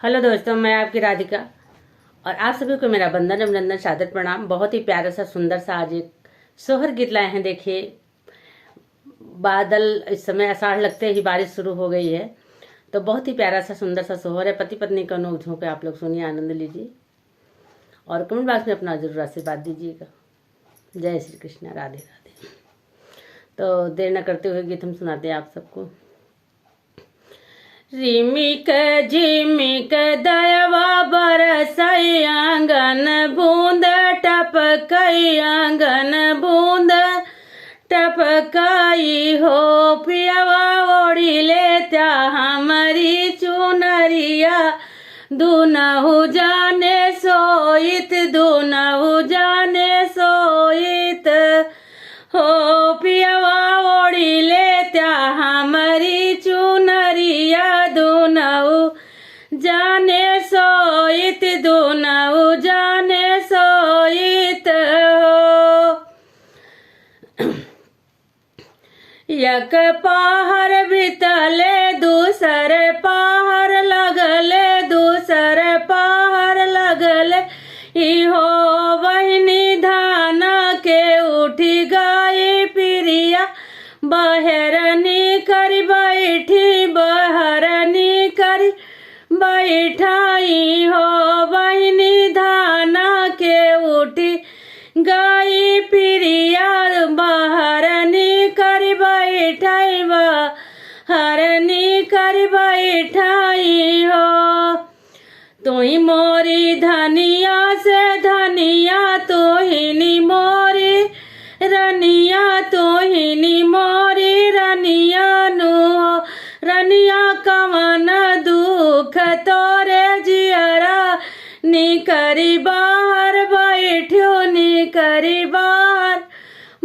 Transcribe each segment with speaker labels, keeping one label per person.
Speaker 1: Hello दोस्तों, मैं आपकी राधिका और आप सभी को मेरा वंदन अभिनंदन सादर प्रणाम। बहुत ही प्यारा सा सुंदर सा आज एक सोहर गीत लाए हैं। देखिए, बादल इस समय आषाढ़ लगते ही बारिश शुरू हो गई है, तो बहुत ही प्यारा सा सुंदर सा सोहर है। पति पत्नी का नोक झोंक पे आप लोग सुनिए, आनंद लीजिए और कमेंट बॉक्स में अपना जरूर आशीर्वाद दीजिएगा। जय श्री कृष्ण, राधे राधे। तो देर न करते हुए गीत हम सुनाते हैं आप सबको। रिमिक झिमिक दयवा बरसई आंगन बूंद टपकई आंगन बूंद टपकई हो पियवा ओढ़ी लेत्या हमारी चुनरिया दुनहु जाने सोइत दुनहु जाने सोइत हो पियवा ओढ़ी लेत्या हमारी चुनरिया दुनहु जाने सोइत दुनहु जाने सोइत हो। एक पहाड़ बितले दूसर पहाड़ लगले दूसर पहाड़ लगले इहो बहनी धान के उठी गई प्रिया बहरनी कर बैठी बहरनी कर बैठाई हो बहनी धान के उठी गई प्रिया बहरनी कर बैठाई बहरनी कर बैठाई हो। तुही मोरी धनिया से धनिया तुहिनी मोरी रनिया तुहिनी मोरी रनिया नु रनिया कवन दुख तोरे जियरा निकरी बाहर बैठ्यो निकरी बाहर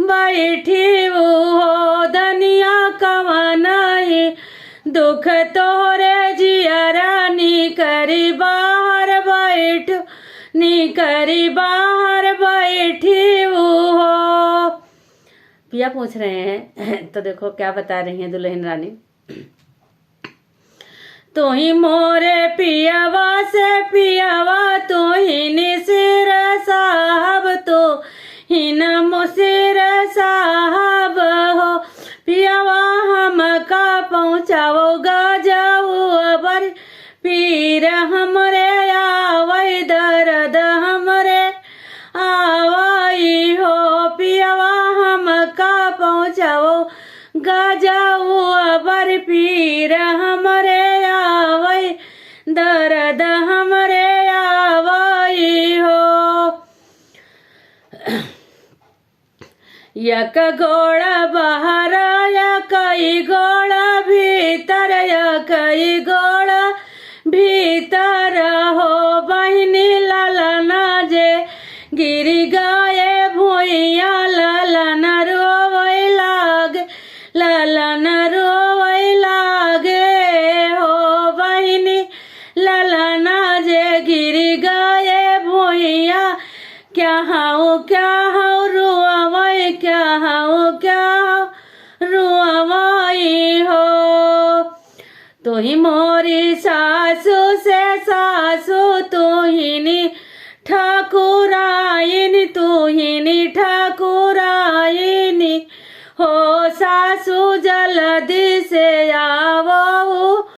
Speaker 1: बैठी हो धनिया कवन ही दुख तोरे जियरा निकरी बाहर बैठो निकरी बाहर बैठी हो। पिया पूछ रहे हैं तो देखो क्या बता रही हैं दुल्हन रानी। तो ही मोरे पियावा से पियावा तो ही निसिर साहब तो ही न मुसिर साहब हो पियावा हमका पहुँचाओ जाओ अबर पीर हमरे आवई दर्द हमरे आवई हो पियावा हमका पहुँचाओ जाओ अबर पीर हमरे आवई दर्द हमरे आवई हो। एक गोड़ा बाहर कई गोड़ा भीतर कई गोड़ा भीतर हो बहनी ललना जे गिरी गाये भूइया ललन रोवै लागे ललन रोवै लागे हो बहनी ललना जे गिरी गाये भूइया क्या हाउ रुआवै क्या हाउ रुआवै हो। तो ही मोरी सासू से सासू तुहिनी ठाकुरायनी तुहिनी ठाकुरायनी हो सासू जल्दी से आवो